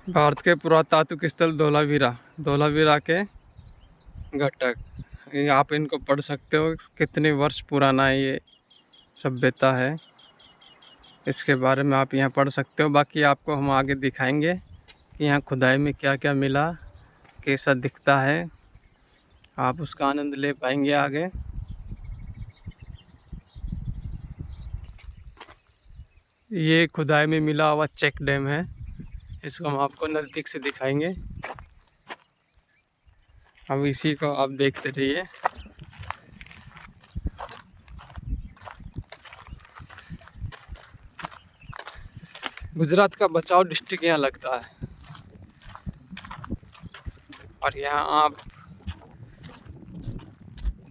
भारत के पुरातात्विक स्थल धोलावीरा के घटक, ये आप इनको पढ़ सकते हो। कितने वर्ष पुराना ये सभ्यता है, इसके बारे में आप यहाँ पढ़ सकते हो। बाकी आपको हम आगे दिखाएंगे कि यहाँ खुदाई में क्या क्या मिला, कैसा दिखता है, आप उसका आनंद ले पाएंगे आगे। ये खुदाई में मिला हुआ चेक डैम है, इसको हम आपको नज़दीक से दिखाएंगे। अब इसी को आप देखते रहिए। गुजरात का बचाव डिस्ट्रिक्ट यहाँ लगता है और यहाँ आप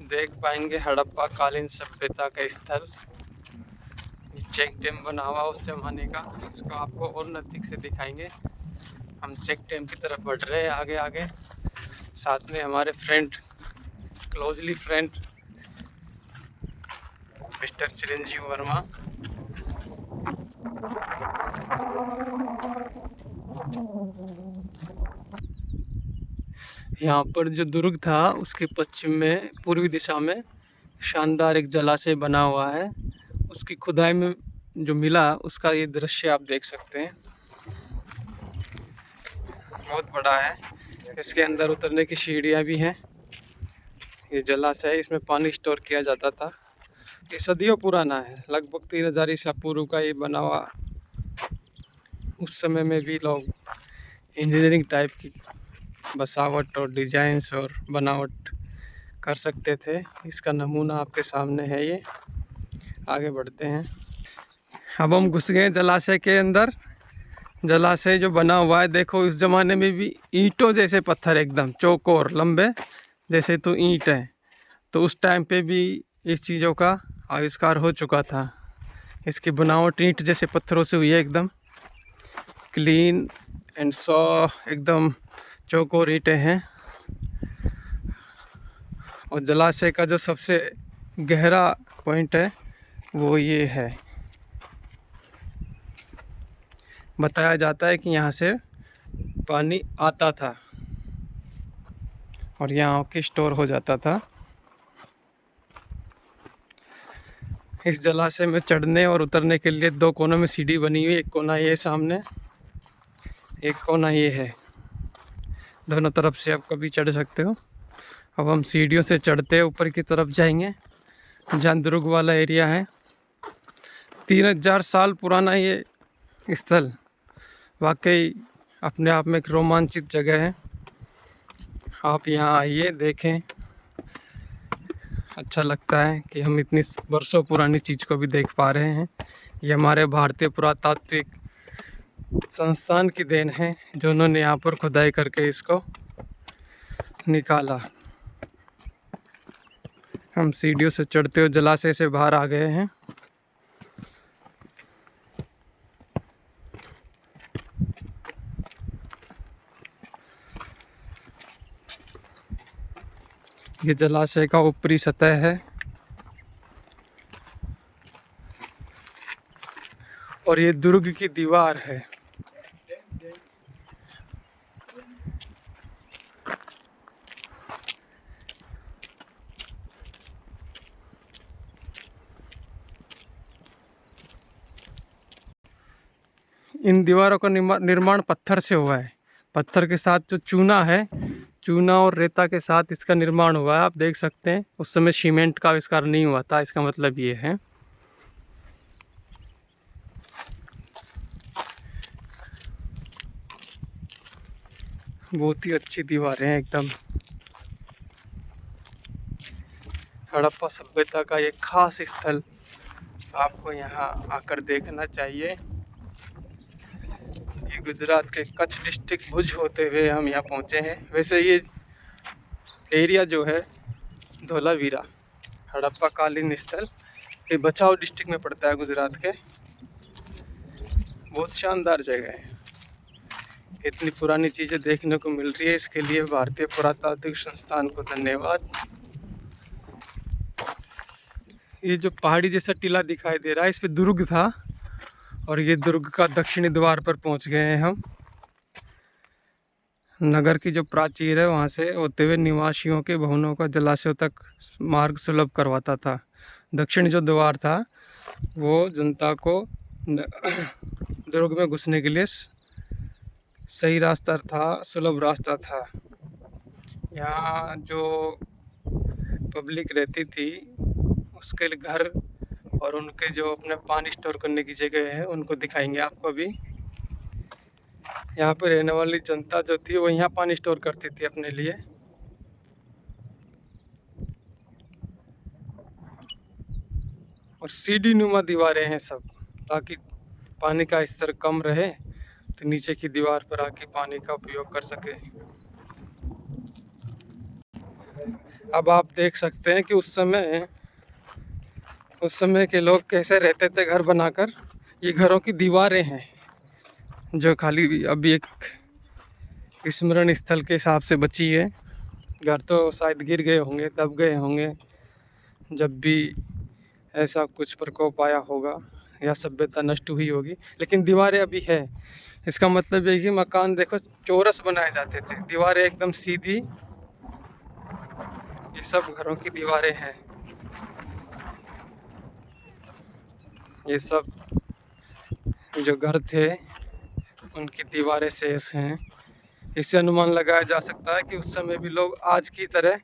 देख पाएंगे हड़प्पा कालीन सभ्यता का स्थल। ये चेक डैम बना हुआ उस जमाने का, इसको आपको और नज़दीक से दिखाएंगे। हम चेक डैम की तरफ बढ़ रहे हैं आगे आगे, साथ में हमारे क्लोजली फ्रेंड मिस्टर चिरंजीव वर्मा। यहाँ पर जो दुर्ग था उसके पश्चिम में पूर्वी दिशा में शानदार एक जलाशय बना हुआ है। उसकी खुदाई में जो मिला उसका ये दृश्य आप देख सकते हैं, बहुत बड़ा है। इसके अंदर उतरने की सीढ़ियाँ भी हैं। ये जलाशय है, इसमें पानी स्टोर किया जाता था। ये सदियों पुराना है, लगभग 3000 ईसा पूर्व का ये बना हुआ। उस समय में भी लोग इंजीनियरिंग टाइप की बसावट और डिजाइन्स और बनावट कर सकते थे। इसका नमूना आपके सामने है। ये आगे बढ़ते हैं। अब हम घुस गए जलाशय के अंदर। जलाशय जो बना हुआ है, देखो इस ज़माने में भी ईंटों जैसे पत्थर, एकदम चौकोर लंबे जैसे तो ईंट है। तो उस टाइम पे भी इस चीज़ों का आविष्कार हो चुका था। इसकी बनावट ईंट जैसे पत्थरों से हुई है, एकदम क्लीन एंड एकदम चौकोर ईंटें हैं। और जलाशय का जो सबसे गहरा पॉइंट है वो ये है। बताया जाता है कि यहाँ से पानी आता था और यहाँ के स्टोर हो जाता था। इस जलाशय में चढ़ने और उतरने के लिए 2 कोनों में सीढ़ी बनी हुई है। एक कोना ये सामने, एक कोना ये है। दोनों तरफ से आप कभी चढ़ सकते हो। अब हम सीढ़ियों से चढ़ते ऊपर की तरफ जाएंगे, जहाँ दुर्ग वाला एरिया है। 3000 साल पुराना ये स्थल वाकई अपने आप में एक रोमांचित जगह है। आप यहाँ आइए, देखें। अच्छा लगता है कि हम इतनी वर्षों पुरानी चीज़ को भी देख पा रहे हैं। ये हमारे भारतीय पुरातात्विक संस्थान की देन है, जो उन्होंने यहाँ पर खुदाई करके इसको निकाला। हम सीढ़ियों से चढ़ते हुए जलाशय से बाहर आ गए हैं। ये जलाशय का ऊपरी सतह है और ये दुर्ग की दीवार है। इन दीवारों का निर्माण पत्थर से हुआ है। पत्थर के साथ जो चूना है, चूना और रेता के साथ इसका निर्माण हुआ है। आप देख सकते हैं उस समय सीमेंट का आविष्कार नहीं हुआ था, इसका मतलब ये है। बहुत ही अच्छी दीवारें हैं एकदम। हड़प्पा सभ्यता का एक खास स्थल आपको यहाँ आकर देखना चाहिए। ये गुजरात के कच्छ डिस्ट्रिक्ट भुज होते हुए हम यहाँ पहुँचे हैं। वैसे ये एरिया जो है धोलावीरा हड़प्पा कालीन स्थल, ये बचाव डिस्ट्रिक्ट में पड़ता है गुजरात के। बहुत शानदार जगह है। इतनी पुरानी चीज़ें देखने को मिल रही है, इसके लिए भारतीय पुरातात्विक संस्थान को धन्यवाद। ये जो पहाड़ी जैसा टीला दिखाई दे रहा है, इस पे दुर्ग था और ये दुर्ग का दक्षिणी द्वार पर पहुंच गए हैं हम। नगर की जो प्राचीर है वहाँ से होते हुए निवासियों के भवनों का जलाशयों तक मार्ग सुलभ करवाता था। दक्षिण जो द्वार था वो जनता को दुर्ग में घुसने के लिए सही रास्ता था, सुलभ रास्ता था। यहाँ जो पब्लिक रहती थी उसके लिए घर और उनके जो अपने पानी स्टोर करने की जगह है उनको दिखाएंगे आपको अभी। यहाँ पर रहने वाली जनता जो थी वो यहाँ पानी स्टोर करती थी अपने लिए। और सीढ़ी नुमा दीवारें हैं सब, ताकि पानी का स्तर कम रहे तो नीचे की दीवार पर आके पानी का उपयोग कर सके। अब आप देख सकते हैं कि उस समय के लोग कैसे रहते थे घर बनाकर। ये घरों की दीवारें हैं जो खाली अभी एक स्मरण स्थल के हिसाब से बची है। घर तो शायद गिर गए होंगे, दब गए होंगे जब भी ऐसा कुछ प्रकोप आया होगा या सभ्यता नष्ट हुई होगी, लेकिन दीवारें अभी है। इसका मतलब है कि मकान देखो चौरस बनाए जाते थे, दीवारें एकदम सीधी। ये सब घरों की दीवारें हैं। ये सब जो घर थे उनकी दीवारें शेष हैं। इससे अनुमान लगाया जा सकता है कि उस समय भी लोग आज की तरह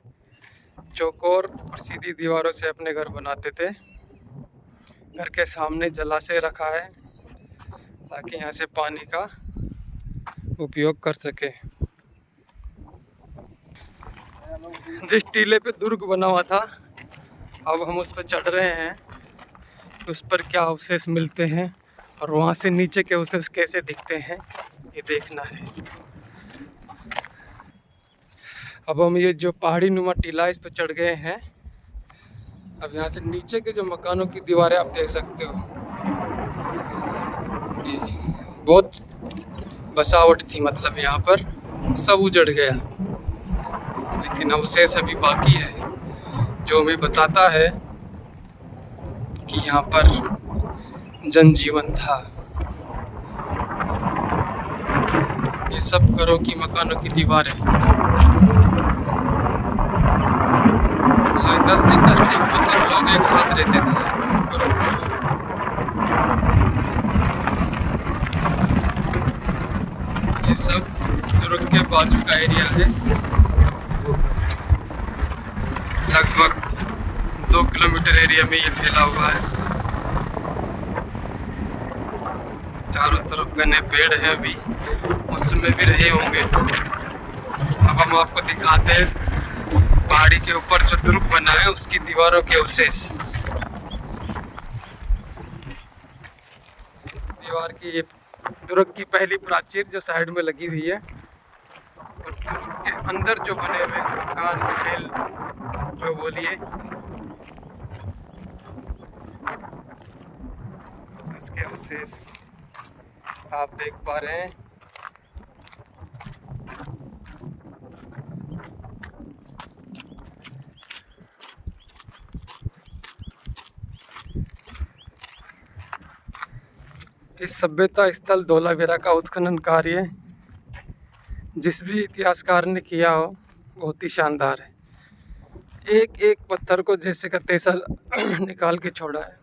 चौकोर और सीधी दीवारों से अपने घर बनाते थे। घर के सामने जलाशय रखा है ताकि यहाँ से पानी का उपयोग कर सके। जिस टीले पे दुर्ग बना हुआ था अब हम उस पर चढ़ रहे हैं, उस पर क्या अवशेष मिलते हैं और वहाँ से नीचे के अवशेष कैसे दिखते हैं ये देखना है। अब हम ये जो पहाड़ी नुमा टीला इस पर चढ़ गए हैं। अब यहाँ से नीचे के जो मकानों की दीवारें आप देख सकते हो, बहुत बसावट थी, मतलब यहाँ पर सब उजड़ गया, लेकिन अवशेष अभी बाकी है जो हमें बताता है कि यहाँ पर जनजीवन था। ये सब घरों की मकानों की दीवारें 10 दिन मतलब लोग एक साथ रहते थे। ये सब दुर्ग के बाजू का एरिया है। लगभग 2 किलोमीटर एरिया में ये फैला हुआ है। चारों तरफ घने पेड़ हैं, अभी उस समय भी रहे होंगे। अब हम आपको दिखाते हैं पहाड़ी के ऊपर जो दुर्ग बना है उसकी दीवारों के अवशेष। दीवार की ये दुर्ग की पहली प्राचीर जो साइड में लगी हुई है, और दुर्ग के अंदर जो बने हुए मकान महल जो बोलिए उसके अवशेष आप देख पा रहे हैं। इस सभ्यता स्थल धोलावीरा का उत्खनन कार्य जिस भी इतिहासकार ने किया हो बहुत ही शानदार है। एक एक पत्थर को जैसे का तैसा निकाल के छोड़ा है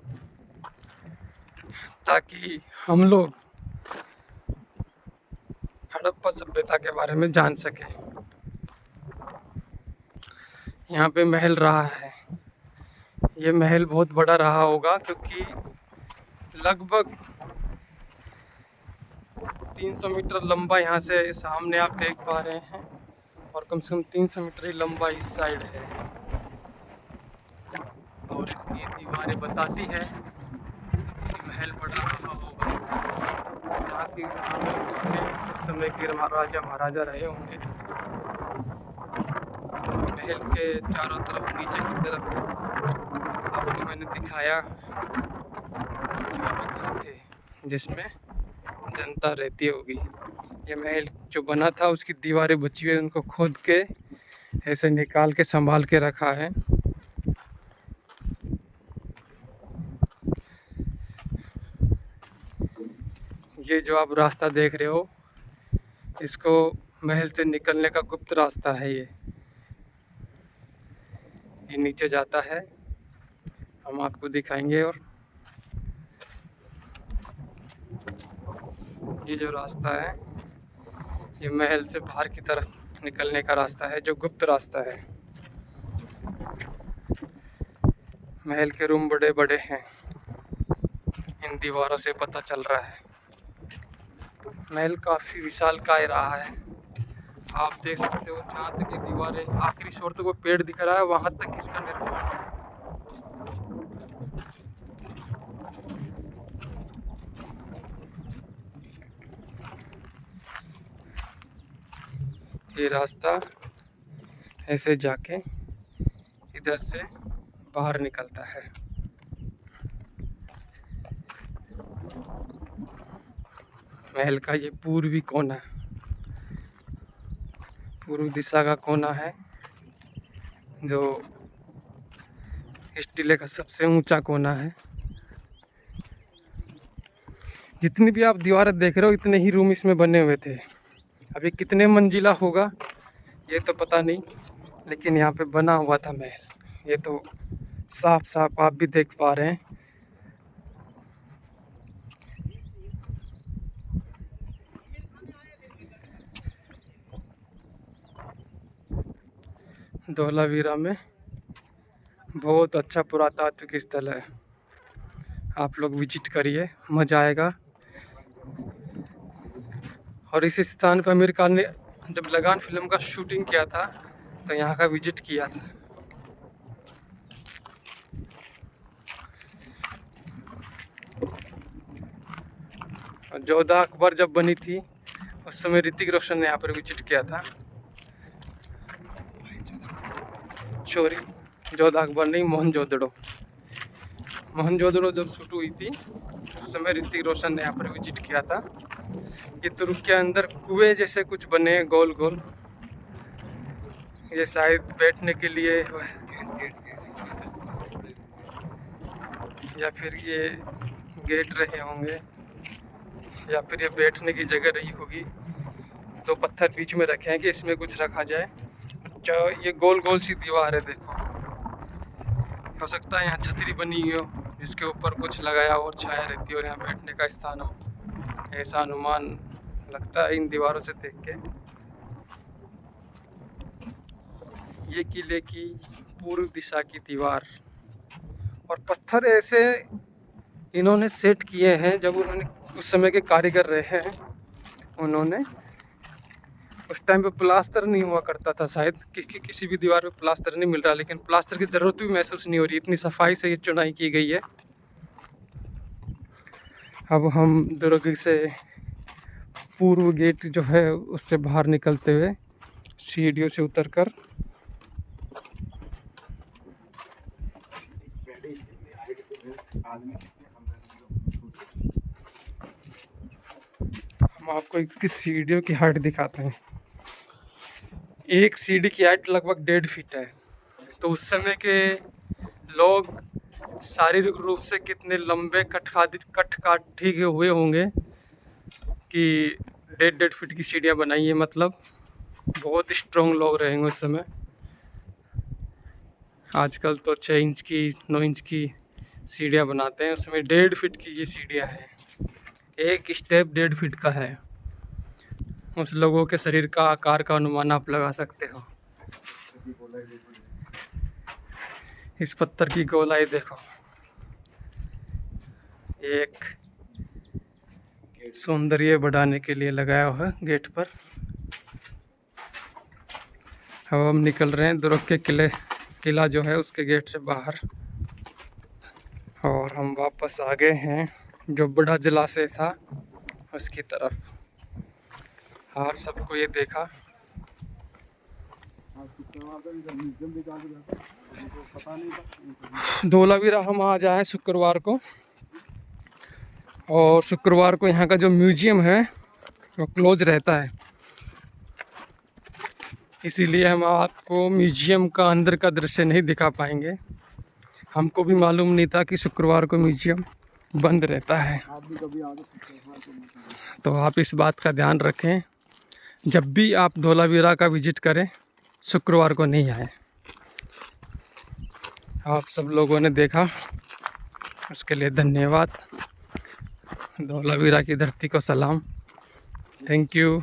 ताकि हम लोग हड़प्पा सभ्यता के बारे में जान सके। यहाँ पे महल रहा है, ये महल बहुत बड़ा रहा होगा क्योंकि लगभग 300 मीटर लंबा यहाँ से सामने आप देख पा रहे हैं, और कम से कम 300 मीटर ही लंबा इस साइड है। और इसकी दीवारें बताती है कि महल बड़ा रहा होगा, जहाँ पे उस समय के राजा महाराजा रहे होंगे। महल के चारों तरफ नीचे की तरफ आपको मैंने दिखाया यहाँ पे घर थे जिसमें जनता रहती होगी। ये महल जो बना था उसकी दीवारें बची हुई, उनको खोद के ऐसे निकाल के संभाल के रखा है। ये जो आप रास्ता देख रहे हो इसको महल से निकलने का गुप्त रास्ता है ये नीचे जाता है, हम आपको दिखाएंगे। और ये जो रास्ता है ये महल से बाहर की तरफ निकलने का रास्ता है, जो गुप्त रास्ता है। महल के रूम बड़े बड़े हैं, इन दीवारों से पता चल रहा है। महल काफ़ी विशालकाय रहा है, आप देख सकते हो। जहाँ तक ये दीवारें आखिरी छोर तक वो पेड़ दिख रहा है, वहाँ तक इसका निर्माण है। ये रास्ता ऐसे जाके इधर से बाहर निकलता है। महल का ये पूर्वी कोना, पूर्व दिशा का कोना है, जो इस टीले का सबसे ऊंचा कोना है। जितनी भी आप दीवारें देख रहे हो इतने ही रूम इसमें बने हुए थे। अभी कितने मंजिला होगा ये तो पता नहीं, लेकिन यहाँ पे बना हुआ था महल। ये तो साफ साफ आप भी देख पा रहे हैं। धौलावीरा में बहुत अच्छा पुरातात्विक स्थल है, आप लोग विजिट करिए, मज़ा आएगा। और इस स्थान पर आमिर खान ने जब लगान फिल्म का शूटिंग किया था तो यहाँ का विजिट किया था। और जोधा अकबर जब बनी थी उस समय ऋतिक रोशन ने यहाँ पर विजिट किया था। सॉरी, जोधा अकबर नहीं, मोहनजोदड़ो। मोहनजोदड़ो जब शूट हुई थी उस समय ऋतिक रोशन ने यहाँ पर विजिट किया था। ये तुर्क के अंदर कुएं जैसे कुछ बने हैं गोल गोल, ये शायद बैठने के लिए या फिर ये गेट रहे होंगे या फिर ये बैठने की जगह रही होगी। दो पत्थर बीच में रखे हैं कि इसमें कुछ रखा जाए। ये गोल गोल सी दीवार है, देखो। हो सकता है यहाँ छतरी बनी हुई हो जिसके ऊपर कुछ लगाया हो और छाया रहती हो और यहाँ बैठने का स्थान हो, ऐसा अनुमान लगता है इन दीवारों से देख के। ये किले की पूर्व दिशा की दीवार, और पत्थर ऐसे इन्होंने सेट किए हैं, जब उन्होंने उस समय के कारीगर रहे हैं उन्होंने, उस टाइम पे प्लास्टर नहीं हुआ करता था शायद, किसी भी दीवार पे प्लास्टर नहीं मिल रहा, लेकिन प्लास्टर की ज़रूरत भी महसूस नहीं हो रही, इतनी सफाई से ये चुनाई की गई है। अब हम दुर्ग से पूर्व गेट जो है उससे बाहर निकलते हुए सीढ़ियों से उतरकर हम आपको इसकी सीढ़ियों की हाइट दिखाते हैं। एक सीढ़ी की हाइट लगभग 1.5 फीट है। तो उस समय के लोग शारीरिक रूप से कितने लंबे कटकाठी के हुए होंगे कि 1.5 फीट की सीढ़ियाँ बनाई है, मतलब बहुत स्ट्रॉन्ग लोग रहेंगे उस समय। आजकल तो 6 इंच की 9 इंच की सीढ़ियाँ बनाते हैं, उस समय 1.5 फीट की ये सीढ़ियाँ हैं। एक स्टेप 1.5 फीट का है। उस लोगों के शरीर का आकार का अनुमान आप लगा सकते हो। इस पत्थर की गोलाई देखो, एक सौंदर्य बढ़ाने के लिए लगाया हुआ है गेट पर। अब हम निकल रहे हैं दुर्ग के किला जो है उसके गेट से बाहर, और हम वापस आ गए हैं जो बड़ा जलाशय था उसकी तरफ। आप सबको ये देखा, धौलावीरा हम आज आए शुक्रवार को, और शुक्रवार को यहाँ का जो म्यूजियम है वो क्लोज रहता है, इसीलिए हम आपको म्यूजियम का अंदर का दृश्य नहीं दिखा पाएंगे। हमको भी मालूम नहीं था कि शुक्रवार को म्यूजियम बंद रहता है, तो आप इस बात का ध्यान रखें। जब भी आप धौलावीरा का विजिट करें शुक्रवार को नहीं आए। आप सब लोगों ने देखा उसके लिए धन्यवाद। धौलावीरा की धरती को सलाम। Thank you.